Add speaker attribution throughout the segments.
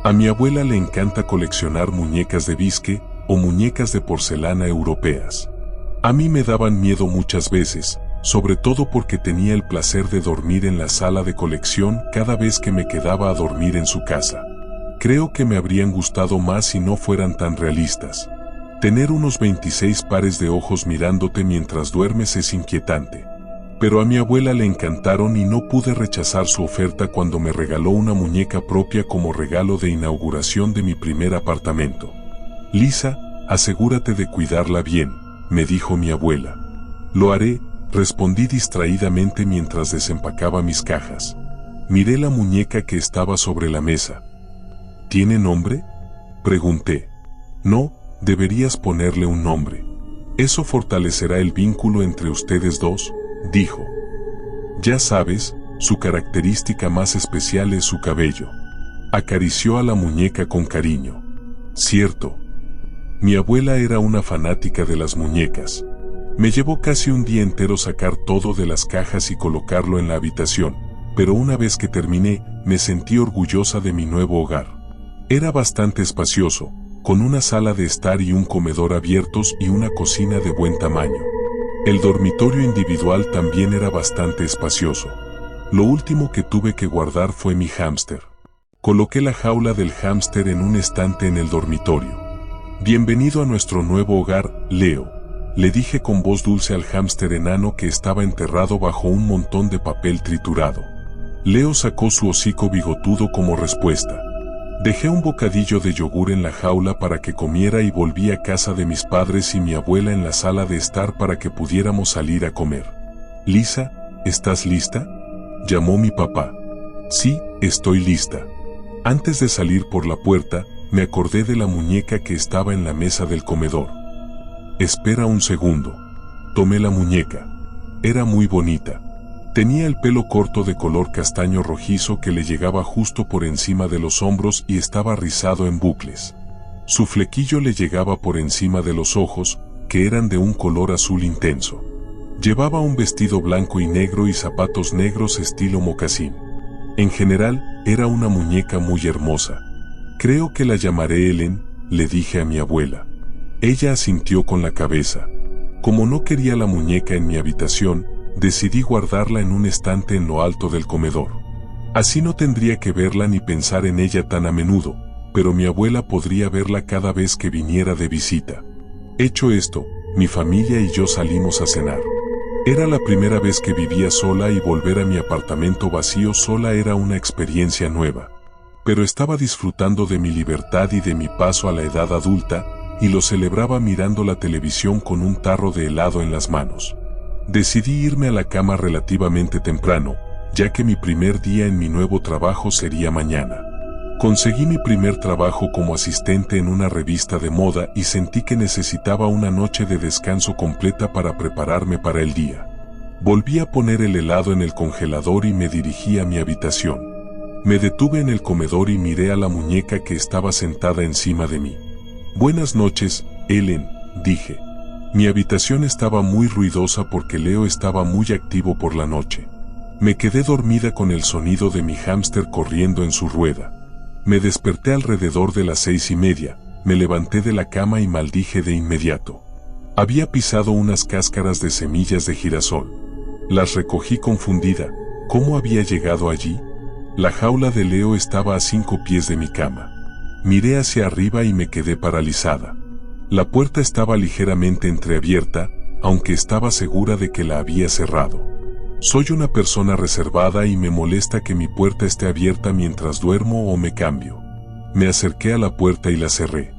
Speaker 1: A mi abuela le encanta coleccionar muñecas de bisque o muñecas de porcelana europeas. A mí me daban miedo muchas veces, sobre todo porque tenía el placer de dormir en la sala de colección cada vez que me quedaba a dormir en su casa. Creo que me habrían gustado más si no fueran tan realistas. Tener unos 26 pares de ojos mirándote mientras duermes es inquietante. Pero a mi abuela le encantaron y no pude rechazar su oferta cuando me regaló una muñeca propia como regalo de inauguración de mi primer apartamento. Lisa, asegúrate de cuidarla bien, me dijo mi abuela. Lo haré, respondí distraídamente mientras desempacaba mis cajas. Miré la muñeca que estaba sobre la mesa. ¿Tiene nombre?, pregunté. No, deberías ponerle un nombre. Eso fortalecerá el vínculo entre ustedes dos, dijo. Ya sabes, su característica más especial es su cabello. Acarició a la muñeca con cariño. Cierto. Mi abuela era una fanática de las muñecas. Me llevó casi un día entero sacar todo de las cajas y colocarlo en la habitación, pero una vez que terminé, me sentí orgullosa de mi nuevo hogar. Era bastante espacioso, con una sala de estar y un comedor abiertos y una cocina de buen tamaño. El dormitorio individual también era bastante espacioso. Lo último que tuve que guardar fue mi hámster. Coloqué la jaula del hámster en un estante en el dormitorio. Bienvenido a nuestro nuevo hogar, Leo, le dije con voz dulce al hámster enano que estaba enterrado bajo un montón de papel triturado. Leo sacó su hocico bigotudo como respuesta. Dejé un bocadillo de yogur en la jaula para que comiera y volví a casa de mis padres y mi abuela en la sala de estar para que pudiéramos salir a comer. Lisa, ¿estás lista?, llamó mi papá. Sí, estoy lista. Antes de salir por la puerta, me acordé de la muñeca que estaba en la mesa del comedor. Espera un segundo. Tomé la muñeca. Era muy bonita. Tenía el pelo corto de color castaño rojizo que le llegaba justo por encima de los hombros y estaba rizado en bucles. Su flequillo le llegaba por encima de los ojos, que eran de un color azul intenso. Llevaba un vestido blanco y negro y zapatos negros estilo mocasín. En general, era una muñeca muy hermosa. Creo que la llamaré Ellen, le dije a mi abuela. Ella asintió con la cabeza. Como no quería la muñeca en mi habitación, decidí guardarla en un estante en lo alto del comedor. Así no tendría que verla ni pensar en ella tan a menudo, pero mi abuela podría verla cada vez que viniera de visita. Hecho esto, mi familia y yo salimos a cenar. Era la primera vez que vivía sola y volver a mi apartamento vacío sola era una experiencia nueva. Pero estaba disfrutando de mi libertad y de mi paso a la edad adulta, y lo celebraba mirando la televisión con un tarro de helado en las manos. Decidí irme a la cama relativamente temprano, ya que mi primer día en mi nuevo trabajo sería mañana. Conseguí mi primer trabajo como asistente en una revista de moda y sentí que necesitaba una noche de descanso completa para prepararme para el día. Volví a poner el helado en el congelador y me dirigí a mi habitación. Me detuve en el comedor y miré a la muñeca que estaba sentada encima de mí. Buenas noches, Ellen, dije. Mi habitación estaba muy ruidosa porque Leo estaba muy activo por la noche. Me quedé dormida con el sonido de mi hámster corriendo en su rueda. Me desperté alrededor de las 6:30, me levanté de la cama y maldije de inmediato. Había pisado unas cáscaras de semillas de girasol. Las recogí confundida. ¿Cómo había llegado allí? La jaula de Leo estaba a 5 pies de mi cama. Miré hacia arriba y me quedé paralizada. La puerta estaba ligeramente entreabierta, aunque estaba segura de que la había cerrado. Soy una persona reservada y me molesta que mi puerta esté abierta mientras duermo o me cambio. Me acerqué a la puerta y la cerré.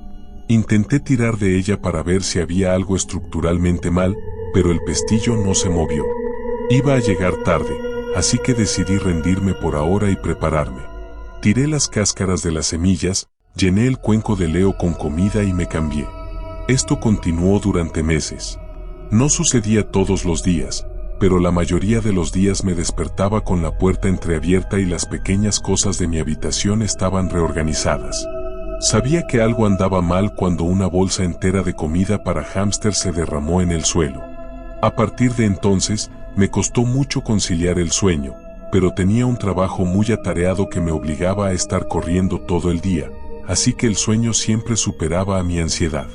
Speaker 1: Intenté tirar de ella para ver si había algo estructuralmente mal, pero el pestillo no se movió. Iba a llegar tarde, así que decidí rendirme por ahora y prepararme. Tiré las cáscaras de las semillas, llené el cuenco de Leo con comida y me cambié. Esto continuó durante meses. No sucedía todos los días, pero la mayoría de los días me despertaba con la puerta entreabierta y las pequeñas cosas de mi habitación estaban reorganizadas. Sabía que algo andaba mal cuando una bolsa entera de comida para hámster se derramó en el suelo. A partir de entonces, me costó mucho conciliar el sueño, pero tenía un trabajo muy atareado que me obligaba a estar corriendo todo el día, así que el sueño siempre superaba a mi ansiedad.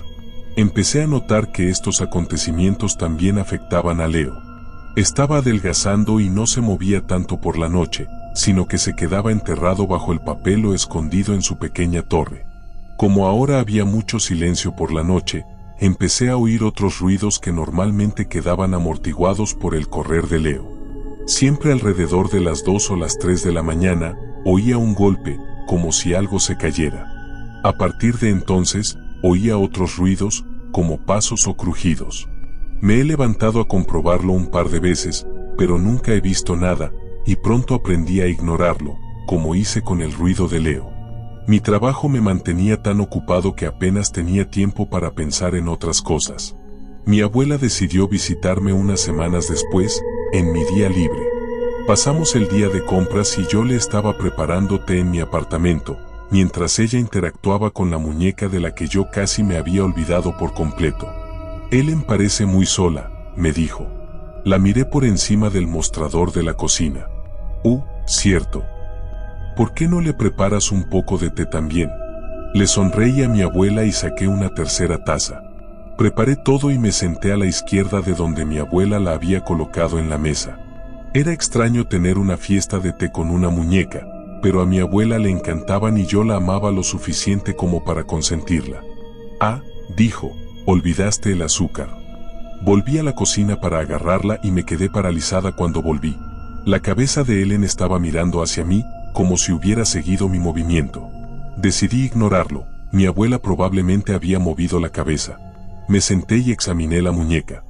Speaker 1: Empecé a notar que estos acontecimientos también afectaban a Leo. Estaba adelgazando y no se movía tanto por la noche, sino que se quedaba enterrado bajo el papel o escondido en su pequeña torre. Como ahora había mucho silencio por la noche, empecé a oír otros ruidos que normalmente quedaban amortiguados por el correr de Leo. Siempre alrededor de las 2 o las 3 de la mañana, oía un golpe, como si algo se cayera. A partir de entonces, oía otros ruidos, como pasos o crujidos. Me he levantado a comprobarlo un par de veces, pero nunca he visto nada, y pronto aprendí a ignorarlo, como hice con el ruido de Leo. Mi trabajo me mantenía tan ocupado que apenas tenía tiempo para pensar en otras cosas. Mi abuela decidió visitarme unas semanas después, en mi día libre. Pasamos el día de compras y yo le estaba preparando té en mi apartamento, mientras ella interactuaba con la muñeca de la que yo casi me había olvidado por completo. Ellen parece muy sola, me dijo. La miré por encima del mostrador de la cocina. Cierto. ¿Por qué no le preparas un poco de té también? Le sonreí a mi abuela y saqué una tercera taza. Preparé todo y me senté a la izquierda de donde mi abuela la había colocado en la mesa. Era extraño tener una fiesta de té con una muñeca, pero a mi abuela le encantaban y yo la amaba lo suficiente como para consentirla. Dijo, olvidaste el azúcar. Volví a la cocina para agarrarla y me quedé paralizada cuando volví. La cabeza de Ellen estaba mirando hacia mí, como si hubiera seguido mi movimiento. Decidí ignorarlo, mi abuela probablemente había movido la cabeza. Me senté y examiné la muñeca.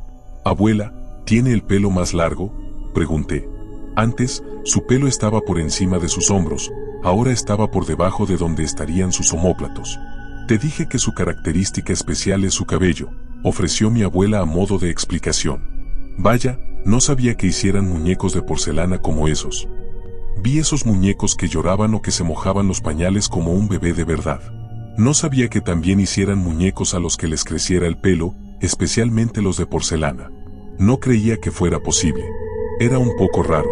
Speaker 1: Abuela, ¿tiene el pelo más largo?, pregunté. Antes, su pelo estaba por encima de sus hombros, ahora estaba por debajo de donde estarían sus omóplatos. Te dije que su característica especial es su cabello, ofreció mi abuela a modo de explicación. Vaya, no sabía que hicieran muñecos de porcelana como esos. Vi esos muñecos que lloraban o que se mojaban los pañales como un bebé de verdad. No sabía que también hicieran muñecos a los que les creciera el pelo, especialmente los de porcelana. No creía que fuera posible. Era un poco raro.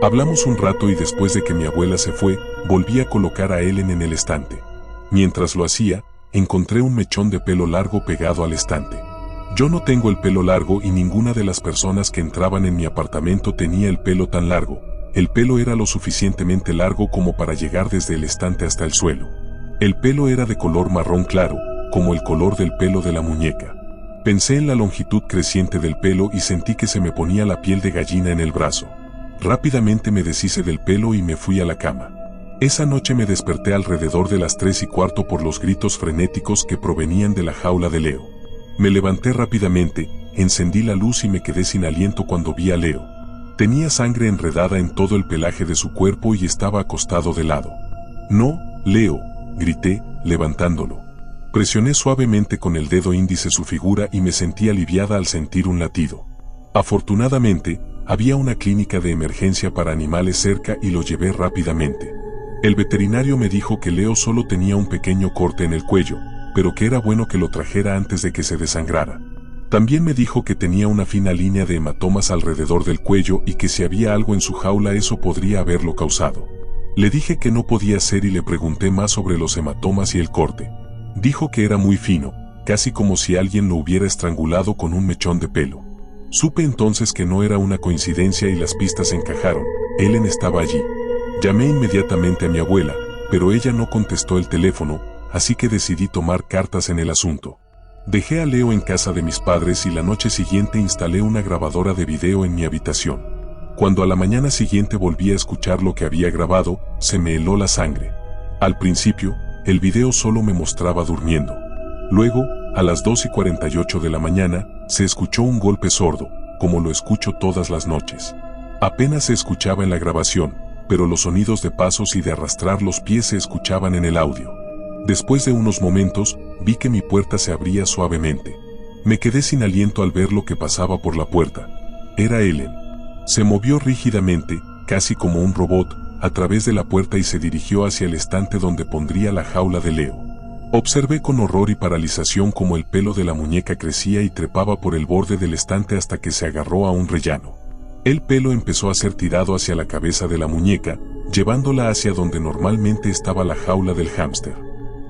Speaker 1: Hablamos un rato y después de que mi abuela se fue, volví a colocar a Ellen en el estante. Mientras lo hacía, encontré un mechón de pelo largo pegado al estante. Yo no tengo el pelo largo y ninguna de las personas que entraban en mi apartamento tenía el pelo tan largo. El pelo era lo suficientemente largo como para llegar desde el estante hasta el suelo. El pelo era de color marrón claro, como el color del pelo de la muñeca. Pensé en la longitud creciente del pelo y sentí que se me ponía la piel de gallina en el brazo. Rápidamente me deshice del pelo y me fui a la cama. Esa noche me desperté alrededor de las 3:15 por los gritos frenéticos que provenían de la jaula de Leo. Me levanté rápidamente, encendí la luz y me quedé sin aliento cuando vi a Leo. Tenía sangre enredada en todo el pelaje de su cuerpo y estaba acostado de lado. «No, Leo», grité, levantándolo. Presioné suavemente con el dedo índice su figura y me sentí aliviada al sentir un latido. Afortunadamente, había una clínica de emergencia para animales cerca y lo llevé rápidamente. El veterinario me dijo que Leo solo tenía un pequeño corte en el cuello, pero que era bueno que lo trajera antes de que se desangrara. También me dijo que tenía una fina línea de hematomas alrededor del cuello y que si había algo en su jaula eso podría haberlo causado. Le dije que no podía ser y le pregunté más sobre los hematomas y el corte. Dijo que era muy fino, casi como si alguien lo hubiera estrangulado con un mechón de pelo. Supe entonces que no era una coincidencia y las pistas encajaron. Ellen estaba allí. Llamé inmediatamente a mi abuela, pero ella no contestó el teléfono, así que decidí tomar cartas en el asunto. Dejé a Leo en casa de mis padres y la noche siguiente instalé una grabadora de video en mi habitación. Cuando a la mañana siguiente volví a escuchar lo que había grabado, se me heló la sangre. Al principio, el video solo me mostraba durmiendo. Luego, a las 2:48 de la mañana, se escuchó un golpe sordo, como lo escucho todas las noches. Apenas se escuchaba en la grabación, pero los sonidos de pasos y de arrastrar los pies se escuchaban en el audio. Después de unos momentos, vi que mi puerta se abría suavemente. Me quedé sin aliento al ver lo que pasaba por la puerta. Era Ellen. Se movió rígidamente, casi como un robot, a través de la puerta y se dirigió hacia el estante donde pondría la jaula de Leo. Observé con horror y paralización cómo el pelo de la muñeca crecía y trepaba por el borde del estante hasta que se agarró a un rellano. El pelo empezó a ser tirado hacia la cabeza de la muñeca, llevándola hacia donde normalmente estaba la jaula del hámster.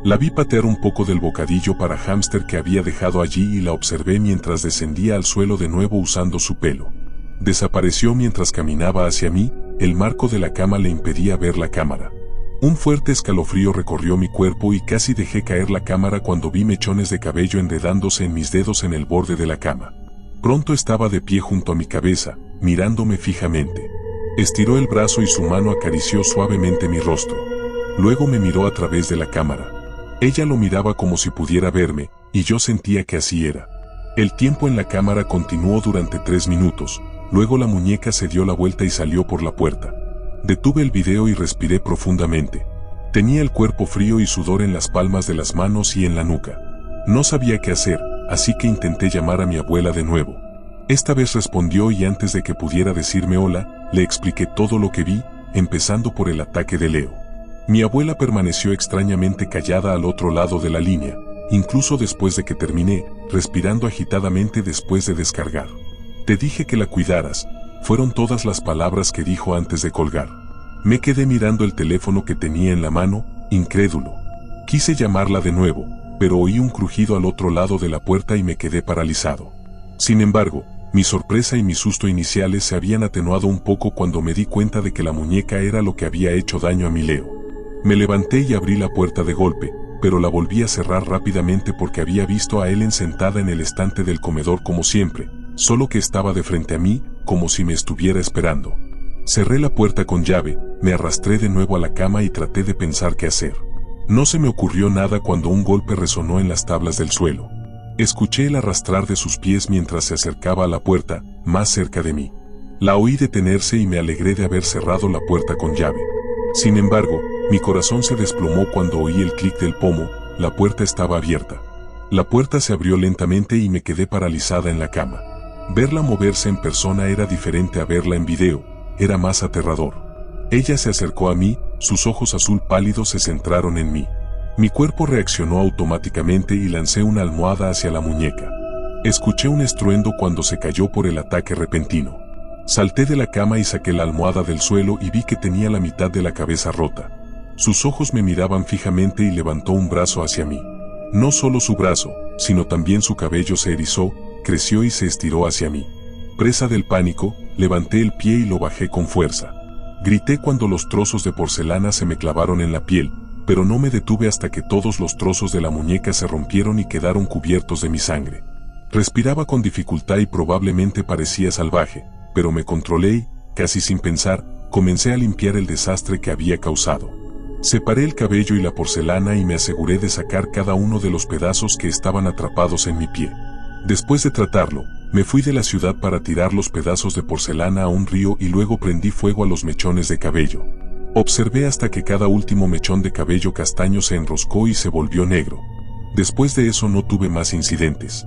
Speaker 1: La vi patear un poco del bocadillo para hámster que había dejado allí y la observé mientras descendía al suelo de nuevo usando su pelo. Desapareció mientras caminaba hacia mí, el marco de la cama le impedía ver la cámara. Un fuerte escalofrío recorrió mi cuerpo y casi dejé caer la cámara cuando vi mechones de cabello enredándose en mis dedos en el borde de la cama. Pronto estaba de pie junto a mi cabeza, mirándome fijamente. Estiró el brazo y su mano acarició suavemente mi rostro. Luego me miró a través de la cámara. Ella lo miraba como si pudiera verme, y yo sentía que así era. El tiempo en la cámara continuó durante 3 minutos, luego la muñeca se dio la vuelta y salió por la puerta. Detuve el video y respiré profundamente. Tenía el cuerpo frío y sudor en las palmas de las manos y en la nuca. No sabía qué hacer, así que intenté llamar a mi abuela de nuevo. Esta vez respondió y antes de que pudiera decirme hola, le expliqué todo lo que vi, empezando por el ataque de Leo. Mi abuela permaneció extrañamente callada al otro lado de la línea, incluso después de que terminé, respirando agitadamente después de descargar. Te dije que la cuidaras, fueron todas las palabras que dijo antes de colgar. Me quedé mirando el teléfono que tenía en la mano, incrédulo. Quise llamarla de nuevo, pero oí un crujido al otro lado de la puerta y me quedé paralizado. Sin embargo, mi sorpresa y mi susto iniciales se habían atenuado un poco cuando me di cuenta de que la muñeca era lo que había hecho daño a mi Leo. Me levanté y abrí la puerta de golpe, pero la volví a cerrar rápidamente porque había visto a Ellen sentada en el estante del comedor como siempre, solo que estaba de frente a mí, como si me estuviera esperando. Cerré la puerta con llave, me arrastré de nuevo a la cama y traté de pensar qué hacer. No se me ocurrió nada cuando un golpe resonó en las tablas del suelo. Escuché el arrastrar de sus pies mientras se acercaba a la puerta, más cerca de mí. La oí detenerse y me alegré de haber cerrado la puerta con llave. Sin embargo, mi corazón se desplomó cuando oí el clic del pomo, la puerta estaba abierta. La puerta se abrió lentamente y me quedé paralizada en la cama. Verla moverse en persona era diferente a verla en video, era más aterrador. Ella se acercó a mí, sus ojos azul pálidos se centraron en mí. Mi cuerpo reaccionó automáticamente y lancé una almohada hacia la muñeca. Escuché un estruendo cuando se cayó por el ataque repentino. Salté de la cama y saqué la almohada del suelo y vi que tenía la mitad de la cabeza rota. Sus ojos me miraban fijamente y levantó un brazo hacia mí. No solo su brazo, sino también su cabello se erizó, creció y se estiró hacia mí. Presa del pánico, levanté el pie y lo bajé con fuerza. Grité cuando los trozos de porcelana se me clavaron en la piel, pero no me detuve hasta que todos los trozos de la muñeca se rompieron y quedaron cubiertos de mi sangre. Respiraba con dificultad y probablemente parecía salvaje, pero me controlé y, casi sin pensar, comencé a limpiar el desastre que había causado. Separé el cabello y la porcelana y me aseguré de sacar cada uno de los pedazos que estaban atrapados en mi pie. Después de tratarlo, me fui de la ciudad para tirar los pedazos de porcelana a un río y luego prendí fuego a los mechones de cabello. Observé hasta que cada último mechón de cabello castaño se enroscó y se volvió negro. Después de eso no tuve más incidentes.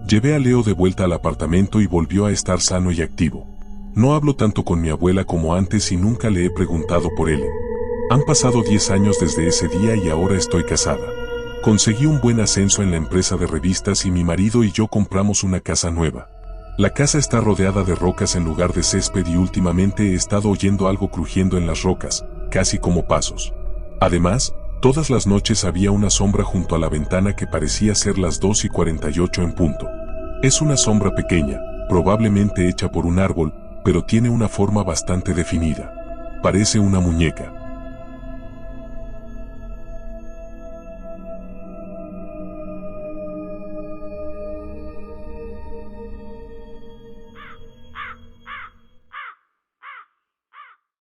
Speaker 1: Llevé a Leo de vuelta al apartamento y volvió a estar sano y activo. No hablo tanto con mi abuela como antes y nunca le he preguntado por él. Han pasado 10 años desde ese día y ahora estoy casada. Conseguí un buen ascenso en la empresa de revistas y mi marido y yo compramos una casa nueva. La casa está rodeada de rocas en lugar de césped y últimamente he estado oyendo algo crujiendo en las rocas, casi como pasos. Además, todas las noches había una sombra junto a la ventana que parecía ser las 2:48 en punto. Es una sombra pequeña, probablemente hecha por un árbol, pero tiene una forma bastante definida. Parece una muñeca.